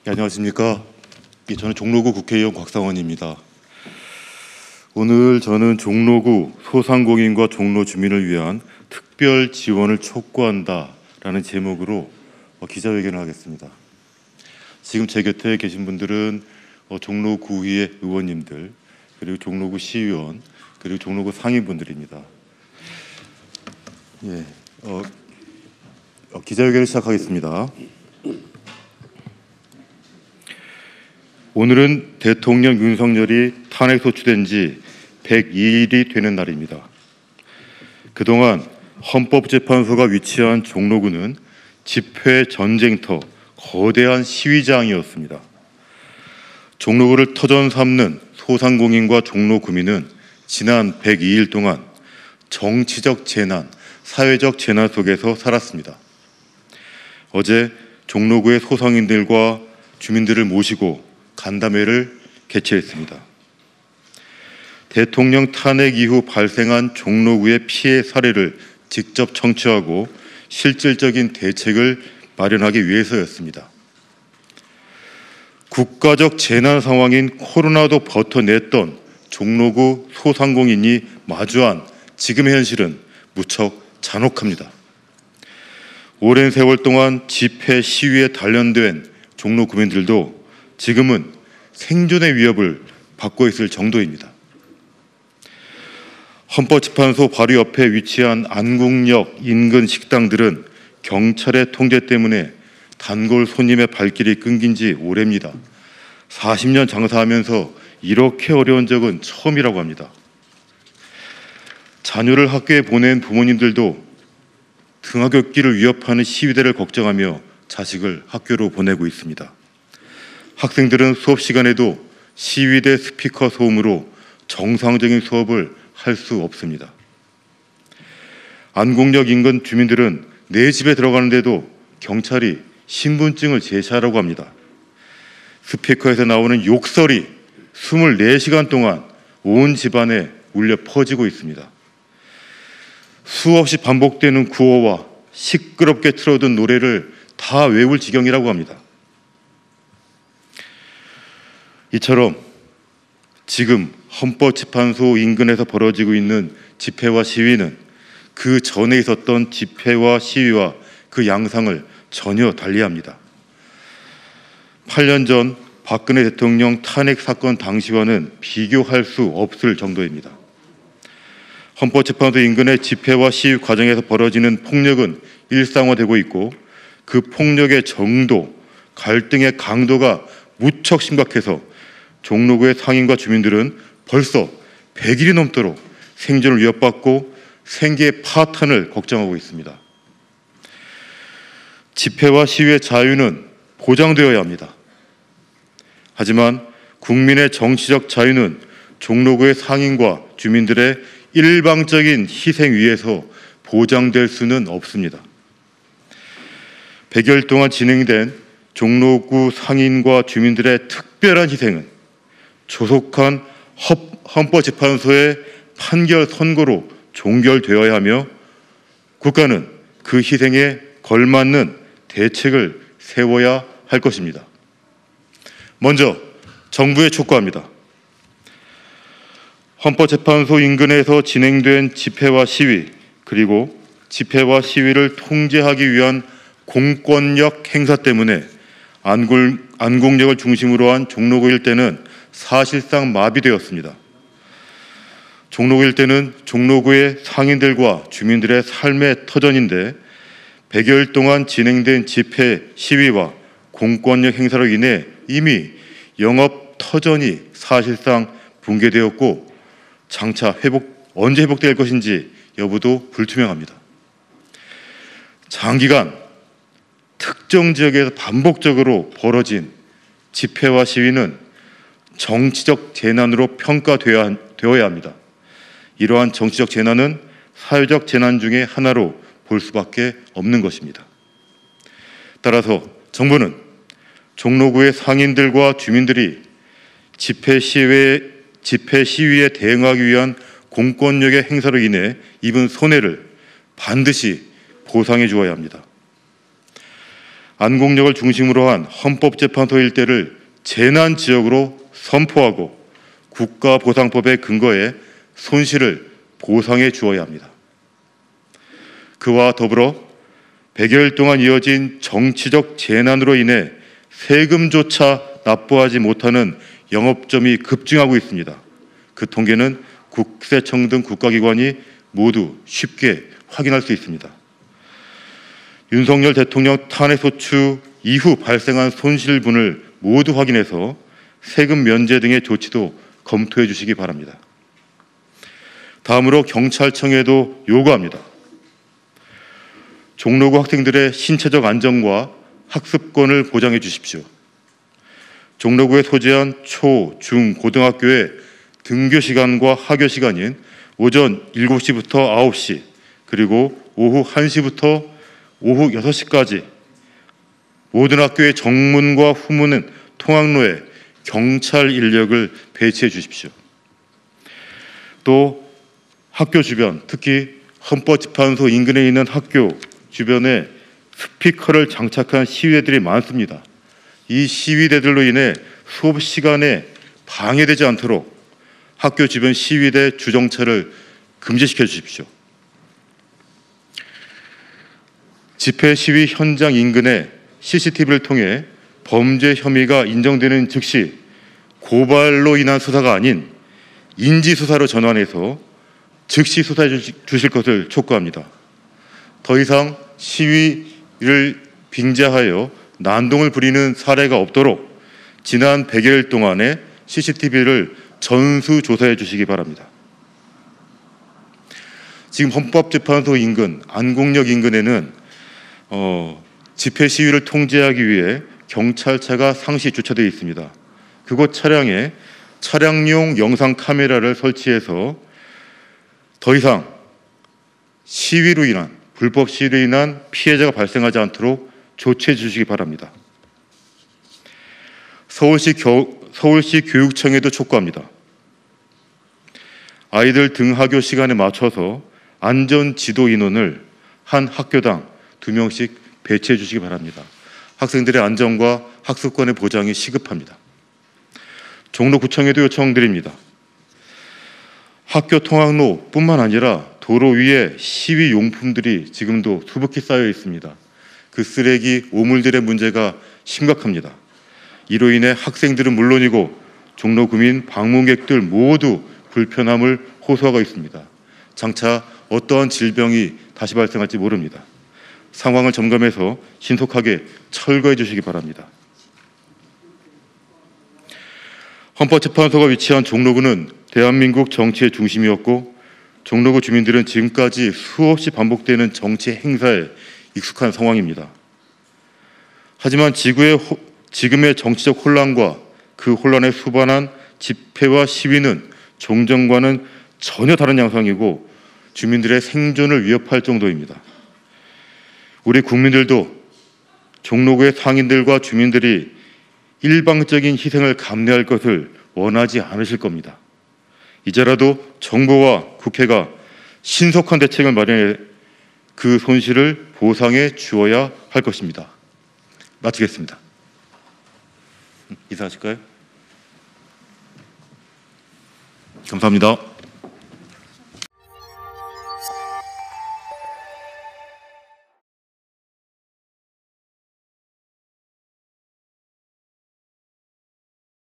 안녕하십니까. 저는 종로구 국회의원 곽상원입니다. 오늘 저는 종로구 소상공인과 종로 주민을 위한 특별 지원을 촉구한다라는 제목으로 기자회견을 하겠습니다. 지금 제 곁에 계신 분들은 종로구의 의원님들, 그리고 종로구 시의원, 그리고 종로구 상인분들입니다. 기자회견을 시작하겠습니다. 오늘은 대통령 윤석열이 탄핵 소추된 지 102일이 되는 날입니다. 그동안 헌법재판소가 위치한 종로구는 집회 전쟁터, 거대한 시위장이었습니다. 종로구를 터전 삼는 소상공인과 종로구민은 지난 102일 동안 정치적 재난, 사회적 재난 속에서 살았습니다. 어제 종로구의 소상인들과 주민들을 모시고 간담회를 개최했습니다. 대통령 탄핵 이후 발생한 종로구의 피해 사례를 직접 청취하고 실질적인 대책을 마련하기 위해서였습니다. 국가적 재난 상황인 코로나도 버텨냈던 종로구 소상공인이 마주한 지금의 현실은 무척 잔혹합니다. 오랜 세월 동안 집회 시위에 단련된 종로 구민들도 지금은 생존의 위협을 받고 있을 정도입니다. 헌법재판소 바로 옆에 위치한 안국역 인근 식당들은 경찰의 통제 때문에 단골 손님의 발길이 끊긴 지 오래입니다. 40년 장사하면서 이렇게 어려운 적은 처음이라고 합니다. 자녀를 학교에 보낸 부모님들도 등하굣길을 위협하는 시위대를 걱정하며 자식을 학교로 보내고 있습니다. 학생들은 수업 시간에도 시위대 스피커 소음으로 정상적인 수업을 할 수 없습니다. 안국역 인근 주민들은 내 집에 들어가는데도 경찰이 신분증을 제시하라고 합니다. 스피커에서 나오는 욕설이 24시간 동안 온 집안에 울려 퍼지고 있습니다. 수없이 반복되는 구호와 시끄럽게 틀어둔 노래를 다 외울 지경이라고 합니다. 이처럼 지금 헌법재판소 인근에서 벌어지고 있는 집회와 시위는 그 전에 있었던 집회와 시위와 그 양상을 전혀 달리합니다. 8년 전 박근혜 대통령 탄핵 사건 당시와는 비교할 수 없을 정도입니다. 헌법재판소 인근의 집회와 시위 과정에서 벌어지는 폭력은 일상화되고 있고 그 폭력의 정도, 갈등의 강도가 무척 심각해서 종로구의 상인과 주민들은 벌써 100일이 넘도록 생존을 위협받고 생계의 파탄을 걱정하고 있습니다. 집회와 시위의 자유는 보장되어야 합니다. 하지만 국민의 정치적 자유는 종로구의 상인과 주민들의 일방적인 희생 위에서 보장될 수는 없습니다. 100여일 동안 진행된 종로구 상인과 주민들의 특별한 희생은 조속한 헌법재판소의 판결 선고로 종결되어야 하며 국가는 그 희생에 걸맞는 대책을 세워야 할 것입니다. 먼저 정부에 촉구합니다. 헌법재판소 인근에서 진행된 집회와 시위, 그리고 집회와 시위를 통제하기 위한 공권력 행사 때문에 안국역을 중심으로 한 종로구 일대는 사실상 마비되었습니다. 종로구 일대는 종로구의 상인들과 주민들의 삶의 터전인데 100여일 동안 진행된 집회, 시위와 공권력 행사로 인해 이미 영업 터전이 사실상 붕괴되었고 장차 언제 회복될 것인지 여부도 불투명합니다. 장기간 특정 지역에서 반복적으로 벌어진 집회와 시위는 정치적 재난으로 평가되어야 합니다. 이러한 정치적 재난은 사회적 재난 중에 하나로 볼 수밖에 없는 것입니다. 따라서 정부는 종로구의 상인들과 주민들이 집회 시위에 대응하기 위한 공권력의 행사로 인해 입은 손해를 반드시 보상해 주어야 합니다. 안국역을 중심으로 한 헌법재판소 일대를 재난지역으로 선포하고 국가보상법의 근거에 손실을 보상해 주어야 합니다. 그와 더불어 100여일 동안 이어진 정치적 재난으로 인해 세금조차 납부하지 못하는 영업점이 급증하고 있습니다. 그 통계는 국세청 등 국가기관이 모두 쉽게 확인할 수 있습니다. 윤석열 대통령 탄핵소추 이후 발생한 손실분을 모두 확인해서 세금 면제 등의 조치도 검토해 주시기 바랍니다. 다음으로 경찰청에도 요구합니다. 종로구 학생들의 신체적 안전과 학습권을 보장해 주십시오. 종로구에 소재한 초, 중, 고등학교의 등교 시간과 하교 시간인 오전 7시부터 9시, 그리고 오후 1시부터 오후 6시까지 모든 학교의 정문과 후문은 통학로에 경찰 인력을 배치해 주십시오. 또 학교 주변, 특히 헌법재판소 인근에 있는 학교 주변에 스피커를 장착한 시위대들이 많습니다. 이 시위대들로 인해 수업 시간에 방해되지 않도록 학교 주변 시위대 주정차를 금지시켜 주십시오. 집회 시위 현장 인근에 CCTV를 통해 범죄 혐의가 인정되는 즉시 고발로 인한 수사가 아닌 인지수사로 전환해서 즉시 수사해 주실 것을 촉구합니다. 더 이상 시위를 빙자하여 난동을 부리는 사례가 없도록 지난 100여일 동안의 CCTV를 전수조사해 주시기 바랍니다. 지금 헌법재판소 인근, 안국역 인근에는 집회 시위를 통제하기 위해 경찰차가 상시 주차되어 있습니다. 그곳 차량에 차량용 영상 카메라를 설치해서 더 이상 시위로 인한 불법 시위로 인한 피해자가 발생하지 않도록 조치해 주시기 바랍니다. 서울시 교육청에도 촉구합니다. 아이들 등하교 시간에 맞춰서 안전 지도 인원을 한 학교당 2명씩 배치해 주시기 바랍니다. 학생들의 안전과 학습권의 보장이 시급합니다. 종로구청에도 요청드립니다. 학교 통학로뿐만 아니라 도로 위에 시위 용품들이 지금도 수북히 쌓여 있습니다. 그 쓰레기, 오물들의 문제가 심각합니다. 이로 인해 학생들은 물론이고 종로 구민, 방문객들 모두 불편함을 호소하고 있습니다. 장차 어떠한 질병이 다시 발생할지 모릅니다. 상황을 점검해서 신속하게 철거해 주시기 바랍니다. 헌법재판소가 위치한 종로구는 대한민국 정치의 중심이었고 종로구 주민들은 지금까지 수없이 반복되는 정치 행사에 익숙한 상황입니다. 하지만 지금의 정치적 혼란과 그 혼란에 수반한 집회와 시위는 종전과는 전혀 다른 양상이고 주민들의 생존을 위협할 정도입니다. 우리 국민들도 종로구의 상인들과 주민들이 일방적인 희생을 감내할 것을 원하지 않으실 겁니다. 이제라도 정부와 국회가 신속한 대책을 마련해 그 손실을 보상해 주어야 할 것입니다. 마치겠습니다. 인사하실까요? 감사합니다.